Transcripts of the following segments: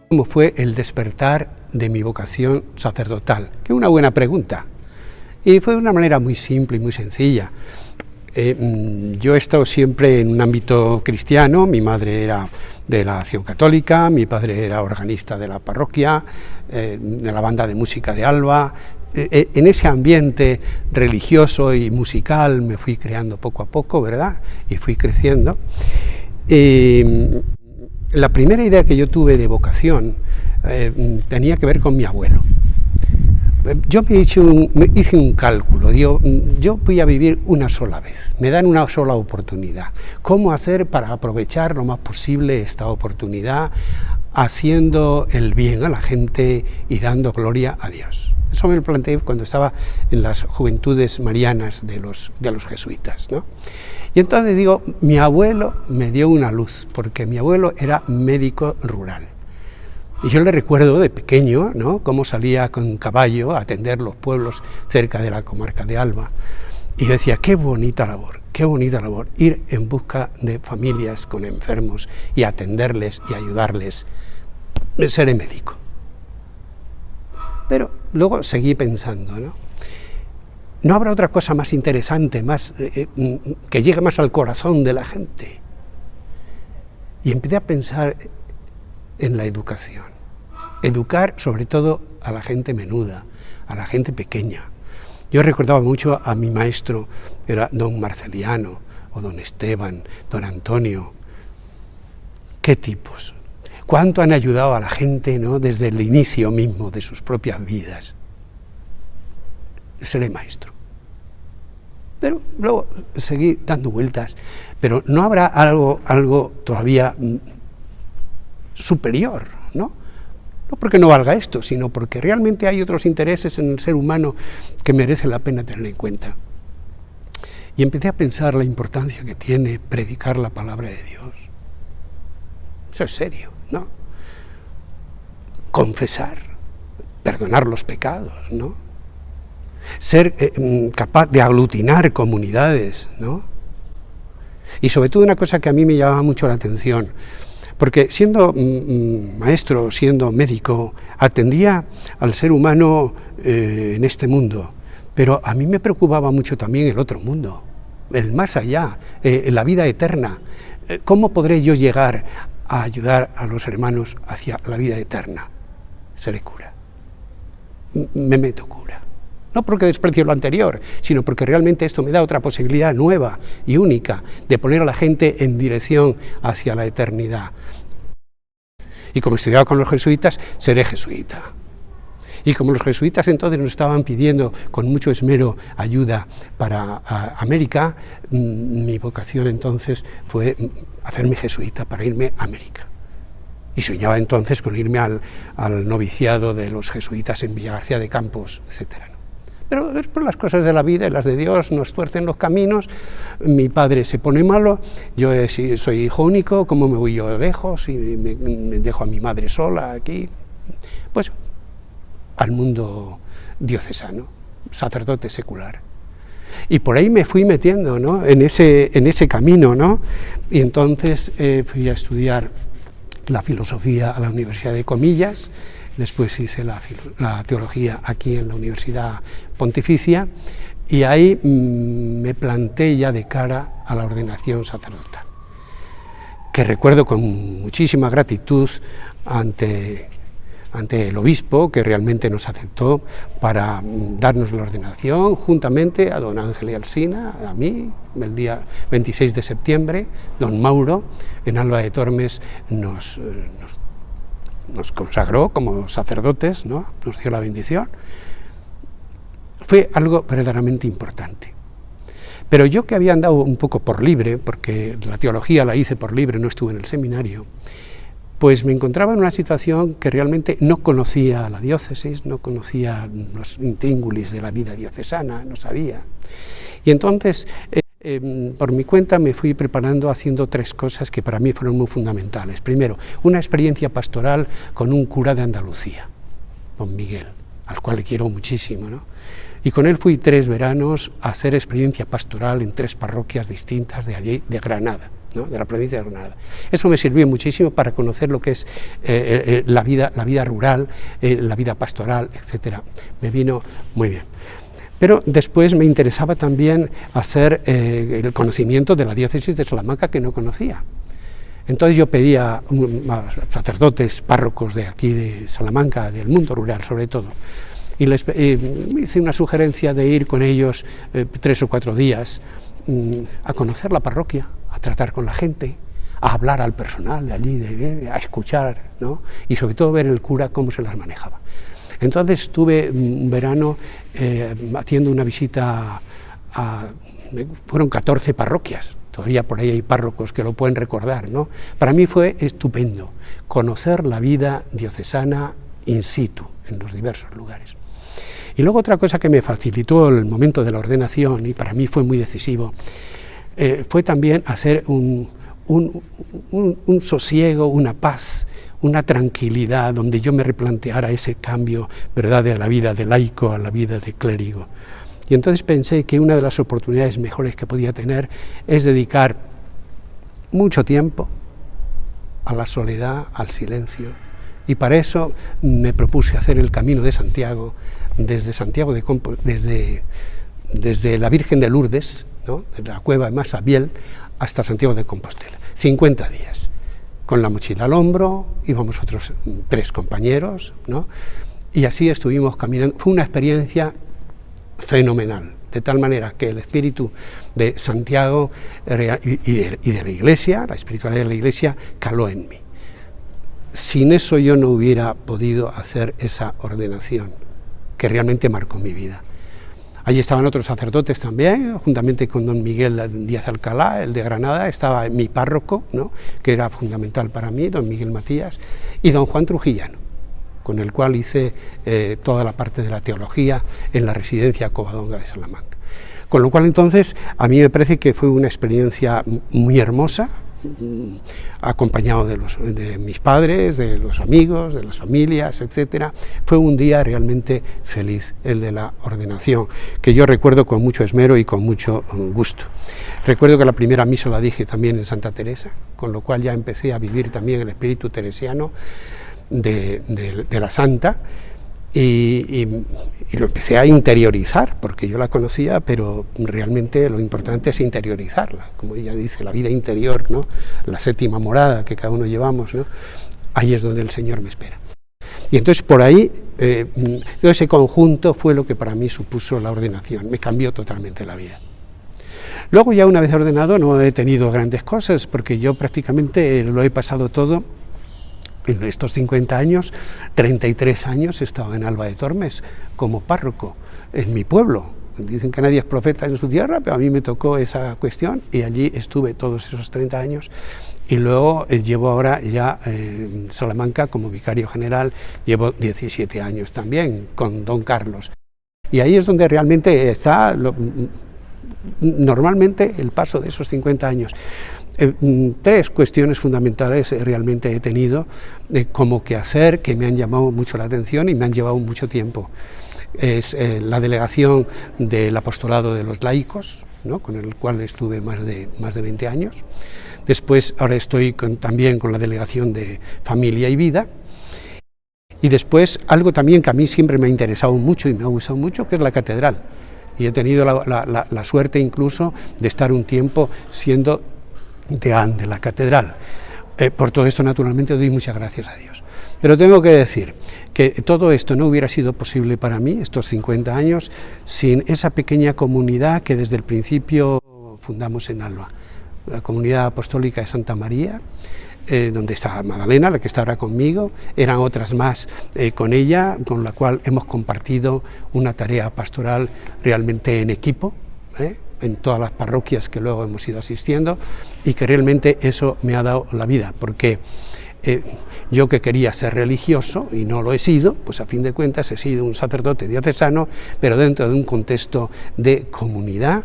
¿Cómo fue el despertar de mi vocación sacerdotal? Que es una buena pregunta. Y fue de una manera muy simple y muy sencilla. Yo he estado siempre en un ámbito cristiano. Mi madre era de la Acción Católica, mi padre era organista de la parroquia, de la banda de música de Alba. En ese ambiente religioso y musical me fui creando poco a poco, ¿verdad? Y fui creciendo. La primera idea que yo tuve de vocación tenía que ver con mi abuelo. Yo me hice un cálculo, digo, yo voy a vivir una sola vez, me dan una sola oportunidad. ¿Cómo hacer para aprovechar lo más posible esta oportunidad, haciendo el bien a la gente y dando gloria a Dios? Eso me lo planteé cuando estaba en las juventudes marianas de los jesuitas, ¿no? Y entonces digo, mi abuelo me dio una luz, porque mi abuelo era médico rural. Y yo le recuerdo de pequeño, ¿no?, cómo salía con caballo a atender los pueblos cerca de la comarca de Alba. Y yo decía, qué bonita labor, ir en busca de familias con enfermos y atenderles y ayudarles. Seré médico. Pero luego seguí pensando, ¿no habrá otra cosa más interesante, más que llegue más al corazón de la gente? Y empecé a pensar en la educación. Educar sobre todo a la gente menuda, a la gente pequeña. Yo recordaba mucho a mi maestro, era don Marceliano, o don Esteban, don Antonio. ¿Qué tipos? ¿Cuánto han ayudado a la gente, ¿no?, desde el inicio mismo de sus propias vidas? Seré maestro. Pero luego seguí dando vueltas. Pero ¿no habrá algo todavía superior, ¿no? No porque no valga esto, sino porque realmente hay otros intereses en el ser humano que merece la pena tener en cuenta. Y empecé a pensar la importancia que tiene predicar la palabra de Dios. Eso es serio, ¿no? Confesar, perdonar los pecados, ¿no? Ser capaz de aglutinar comunidades, ¿no? Y sobre todo una cosa que a mí me llamaba mucho la atención, porque siendo maestro, siendo médico, atendía al ser humano en este mundo, pero a mí me preocupaba mucho también el otro mundo, el más allá, la vida eterna. ¿Cómo podré yo llegar a ayudar a los hermanos hacia la vida eterna? Seré cura. Me meto cura. No porque desprecio lo anterior, sino porque realmente esto me da otra posibilidad nueva y única de poner a la gente en dirección hacia la eternidad. Y como estudiaba con los jesuitas, seré jesuita. Y como los jesuitas entonces nos estaban pidiendo con mucho esmero ayuda para América, mi vocación entonces fue hacerme jesuita para irme a América. Y soñaba entonces con irme al noviciado de los jesuitas en Villagarcía de Campos, etcétera. Pero después las cosas de la vida y las de Dios nos tuercen los caminos. Mi padre se pone malo, yo soy hijo único, ¿cómo me voy yo lejos? Y me dejo a mi madre sola aquí. Pues al mundo diocesano, sacerdote secular. Y por ahí me fui metiendo, ¿no?, en ese camino, ¿no? Y entonces fui a estudiar la filosofía a la Universidad de Comillas. Después hice la teología aquí en la Universidad Pontificia y ahí me planté ya de cara a la ordenación sacerdotal, que recuerdo con muchísima gratitud ante el obispo, que realmente nos aceptó para darnos la ordenación, juntamente a don Ángel y Alsina, a mí, el día 26 de septiembre, don Mauro, en Alba de Tormes, nos consagró como sacerdotes, ¿no?, nos dio la bendición. Fue algo verdaderamente importante. Pero yo, que había andado un poco por libre, porque la teología la hice por libre, no estuve en el seminario, pues me encontraba en una situación que realmente no conocía la diócesis, no conocía los intríngulis de la vida diocesana, no sabía. Y entonces, por mi cuenta me fui preparando haciendo tres cosas que para mí fueron muy fundamentales. Primero, una experiencia pastoral con un cura de Andalucía, don Miguel, al cual le quiero muchísimo, ¿no? Y con él fui 3 veranos a hacer experiencia pastoral en 3 parroquias distintas de allí, de Granada, ¿no?, de la provincia de Granada. Eso me sirvió muchísimo para conocer lo que es la vida rural, la vida pastoral, etcétera. Me vino muy bien. Pero después me interesaba también hacer el conocimiento de la diócesis de Salamanca, que no conocía. Entonces yo pedía a sacerdotes, párrocos de aquí de Salamanca, del mundo rural sobre todo, y les hice una sugerencia de ir con ellos 3 o 4 días a conocer la parroquia, a tratar con la gente, a hablar al personal de allí, a escuchar, ¿no?, y sobre todo ver el cura cómo se las manejaba. Entonces estuve un verano haciendo una visita fueron 14 parroquias, todavía por ahí hay párrocos que lo pueden recordar, ¿no? Para mí fue estupendo conocer la vida diocesana in situ, en los diversos lugares. Y luego otra cosa que me facilitó el momento de la ordenación, y para mí fue muy decisivo, fue también hacer un sosiego, una paz, una tranquilidad, donde yo me replanteara ese cambio, ¿verdad?, de la vida de laico a la vida de clérigo. Y entonces pensé que una de las oportunidades mejores que podía tener es dedicar mucho tiempo a la soledad, al silencio, y para eso me propuse hacer el Camino de Santiago, desde Santiago de desde la Virgen de Lourdes, ¿no?, de la cueva de Masabiel, hasta Santiago de Compostela, 50 días. Con la mochila al hombro, íbamos otros 3 compañeros, ¿no?, y así estuvimos caminando. Fue una experiencia fenomenal, de tal manera que el espíritu de Santiago y de la Iglesia, la espiritualidad de la Iglesia, caló en mí. Sin eso yo no hubiera podido hacer esa ordenación, que realmente marcó mi vida. Allí estaban otros sacerdotes también, juntamente con don Miguel Díaz Alcalá, el de Granada, estaba mi párroco, ¿no?, que era fundamental para mí, don Miguel Matías, y don Juan Trujillano, con el cual hice toda la parte de la teología en la residencia Covadonga de Salamanca. Con lo cual entonces a mí me parece que fue una experiencia muy hermosa, acompañado de mis padres, de los amigos, de las familias, etcétera. Fue un día realmente feliz, el de la ordenación, que yo recuerdo con mucho esmero y con mucho gusto. Recuerdo que la primera misa la dije también en Santa Teresa, con lo cual ya empecé a vivir también el espíritu teresiano de la Santa, y lo empecé a interiorizar, porque yo la conocía, pero realmente lo importante es interiorizarla, como ella dice, la vida interior, ¿no?, la 7ª morada que cada uno llevamos, ¿no?, ahí es donde el Señor me espera. Y entonces por ahí, ese conjunto fue lo que para mí supuso la ordenación, me cambió totalmente la vida. Luego ya una vez ordenado no he tenido grandes cosas, porque yo prácticamente lo he pasado todo. En estos 50 años, 33 años he estado en Alba de Tormes como párroco en mi pueblo. Dicen que nadie es profeta en su tierra, pero a mí me tocó esa cuestión y allí estuve todos esos 30 años. Y luego llevo ahora ya en Salamanca como vicario general, llevo 17 años también con don Carlos. Y ahí es donde realmente está normalmente el paso de esos 50 años. 3 cuestiones fundamentales realmente he tenido como quehacer que me han llamado mucho la atención y me han llevado mucho tiempo. Es la delegación del apostolado de los laicos, ¿no?, con el cual estuve más de 20 años. Después ahora estoy también con la delegación de familia y vida. Y después algo también que a mí siempre me ha interesado mucho y me ha gustado mucho, que es la catedral. Y he tenido la suerte incluso de estar un tiempo siendo deán de la catedral. Por todo esto naturalmente doy muchas gracias a Dios. Pero tengo que decir que todo esto no hubiera sido posible para mí, estos 50 años, sin esa pequeña comunidad que desde el principio fundamos en Alba, la comunidad apostólica de Santa María, donde está Magdalena, la que está ahora conmigo, eran otras más con ella, con la cual hemos compartido una tarea pastoral realmente en equipo, en todas las parroquias que luego hemos ido asistiendo, y que realmente eso me ha dado la vida, porque yo que quería ser religioso y no lo he sido, pues a fin de cuentas he sido un sacerdote diocesano, pero dentro de un contexto de comunidad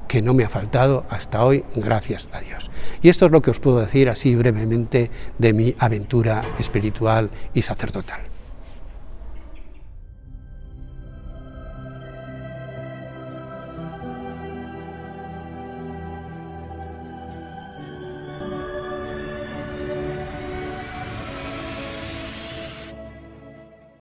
que no me ha faltado hasta hoy, gracias a Dios. Y esto es lo que os puedo decir así brevemente de mi aventura espiritual y sacerdotal.